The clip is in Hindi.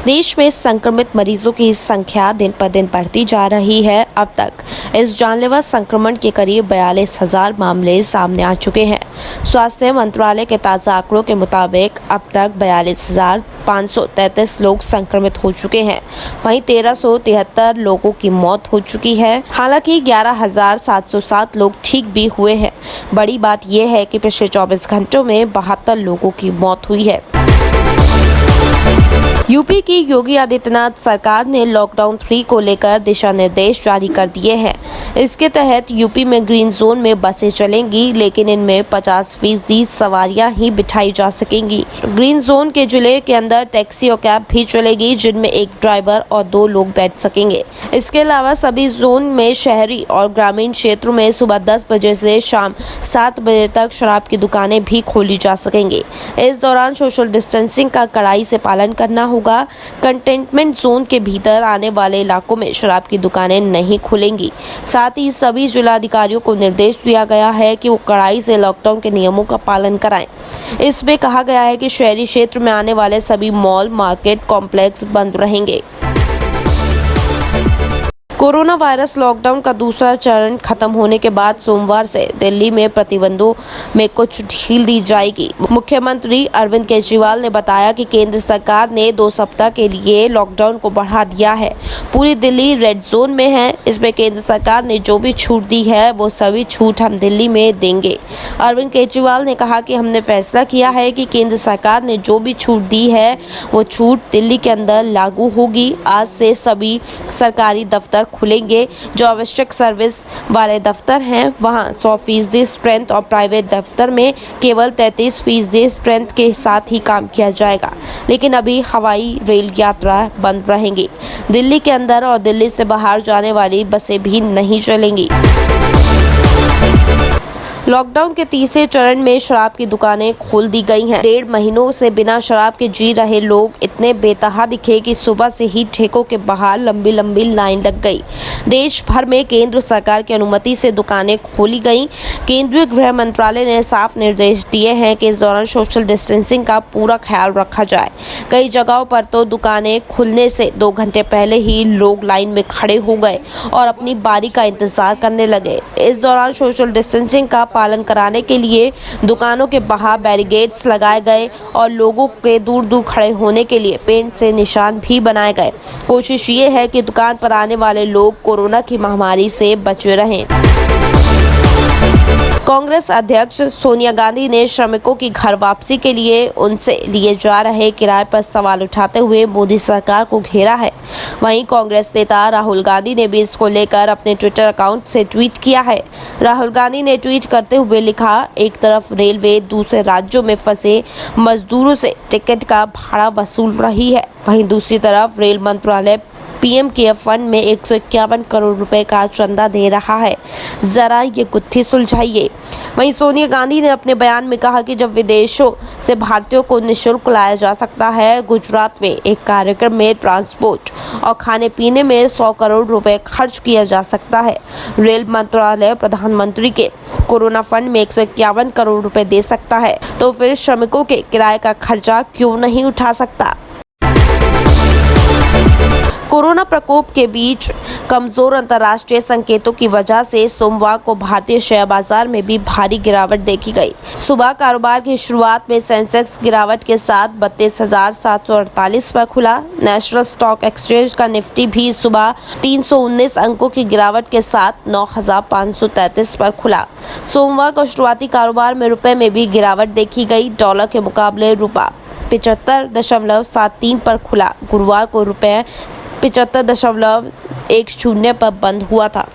देश में संक्रमित मरीजों की संख्या दिन पर दिन बढ़ती जा रही है। अब तक इस जानलेवा संक्रमण के करीब 42,000 मामले सामने आ चुके हैं। स्वास्थ्य मंत्रालय के ताज़ा आंकड़ों के मुताबिक अब तक 42,533 लोग संक्रमित हो चुके हैं। वहीं 1,373 लोगों की मौत हो चुकी है। हालांकि 11,707 लोग ठीक भी हुए हैं। बड़ी बात यह है कि पिछले 24 घंटों में 72 लोगों की मौत हुई है। यूपी की योगी आदित्यनाथ सरकार ने लॉकडाउन 3 को लेकर दिशा निर्देश जारी कर दिए हैं। इसके तहत यूपी में ग्रीन जोन में बसें चलेंगी, लेकिन इनमें 50% सवारियां ही बिठाई जा सकेंगी। ग्रीन जोन के जिले के अंदर टैक्सी और कैब भी चलेगी, जिनमें एक ड्राइवर और 2 लोग बैठ सकेंगे। इसके अलावा सभी जोन में शहरी और ग्रामीण क्षेत्रों में सुबह 10 बजे से शाम 7 बजे तक शराब की दुकानें भी खोली जा सकेंगी। इस दौरान सोशल डिस्टेंसिंग का कड़ाई से पालन करना होगा। कंटेनमेंट जोन के भीतर आने वाले इलाकों में शराब की दुकानें नहीं खुलेंगी। साथ ही सभी जिलाधिकारियों को निर्देश दिया गया है कि वो कड़ाई से लॉकडाउन के नियमों का पालन कराएं। इसमें कहा गया है कि शहरी क्षेत्र में आने वाले सभी मॉल, मार्केट कॉम्प्लेक्स बंद रहेंगे। कोरोना वायरस लॉकडाउन का दूसरा चरण खत्म होने के बाद सोमवार से दिल्ली में प्रतिबंधों में कुछ ढील दी जाएगी। मुख्यमंत्री अरविंद केजरीवाल ने बताया कि केंद्र सरकार ने 2 सप्ताह के लिए लॉकडाउन को बढ़ा दिया है। पूरी दिल्ली रेड जोन में है। इसमें केंद्र सरकार ने जो भी छूट दी है वो सभी छूट हम दिल्ली में देंगे। अरविंद केजरीवाल ने कहा कि हमने फैसला किया है कि केंद्र सरकार ने जो भी छूट दी है वो छूट दिल्ली के अंदर लागू होगी। आज से सभी सरकारी दफ्तर खुलेंगे। जो आवश्यक सर्विस वाले दफ्तर हैं वहां 100% स्ट्रेंथ और प्राइवेट दफ्तर में केवल 33% स्ट्रेंथ के साथ ही काम किया जाएगा। लेकिन अभी हवाई रेल यात्रा बंद रहेंगी। दिल्ली के अंदर और दिल्ली से बाहर जाने वाली बसें भी नहीं चलेंगी। लॉकडाउन के तीसरे चरण में शराब की दुकानें खोल दी गई हैं। 1.5 महीनों से बिना शराब के जी रहे लोग इतने बेतहा दिखे कि सुबह से ही ठेकों के बाहर लंबी लंबी लाइन लग गई। देश भर में केंद्र सरकार की अनुमति से दुकानें खोली गईं। केंद्रीय गृह मंत्रालय ने साफ निर्देश दिए हैं कि इस दौरान सोशल डिस्टेंसिंग का पूरा ख्याल रखा जाए। कई जगहों पर तो दुकानें खुलने से 2 घंटे पहले ही लोग लाइन में खड़े हो गए और अपनी बारी का इंतजार करने लगे। इस दौरान सोशल डिस्टेंसिंग का पालन कराने के लिए दुकानों के बाहर बैरिकेड्स लगाए गए और लोगों के दूर दूर खड़े होने के लिए पेंट से निशान भी बनाए गए। कोशिश ये है कि दुकान पर आने वाले लोग कोरोना की महामारी से बचे रहें। कांग्रेस अध्यक्ष सोनिया गांधी ने श्रमिकों की घर वापसी के लिए उनसे लिए जा रहे किराए पर सवाल उठाते हुए मोदी सरकार को घेरा है। वहीं कांग्रेस नेता राहुल गांधी ने भी इसको लेकर अपने ट्विटर अकाउंट से ट्वीट किया है। राहुल गांधी ने ट्वीट करते हुए लिखा, एक तरफ रेलवे दूसरे राज्यों में फंसे मजदूरों से टिकट का भाड़ा वसूल रही है, वहीं दूसरी तरफ रेल मंत्रालय पीएम केयर फंड में 151 करोड़ रुपए का चंदा दे रहा है। जरा ये गुत्थी सुलझाइए। वहीं सोनिया गांधी ने अपने बयान में कहा कि जब विदेशों से भारतीयों को निःशुल्क लाया जा सकता है, गुजरात में एक कार्यक्रम में ट्रांसपोर्ट और खाने पीने में 100 करोड़ रुपए खर्च किया जा सकता है। रेल मंत्रालय प्रधानमंत्री के कोरोना फंड में 151 करोड़ रुपए दे सकता है, तो फिर श्रमिकों के किराए का खर्चा क्यों नहीं उठा सकता। कोरोना प्रकोप के बीच कमजोर अंतर्राष्ट्रीय संकेतों की वजह से सोमवार को भारतीय शेयर बाजार में भी भारी गिरावट देखी गई। सुबह कारोबार की शुरुआत में सेंसेक्स गिरावट के साथ 32,748 पर खुला। नेशनल स्टॉक एक्सचेंज का निफ्टी भी सुबह 319 अंकों की गिरावट के साथ 9,533 पर खुला। सोमवार को शुरुआती कारोबार में रुपए में भी गिरावट देखी गई। डॉलर के मुकाबले रुपया 75.73 पर खुला। गुरुवार को रुपए 75.10 पर बंद हुआ था।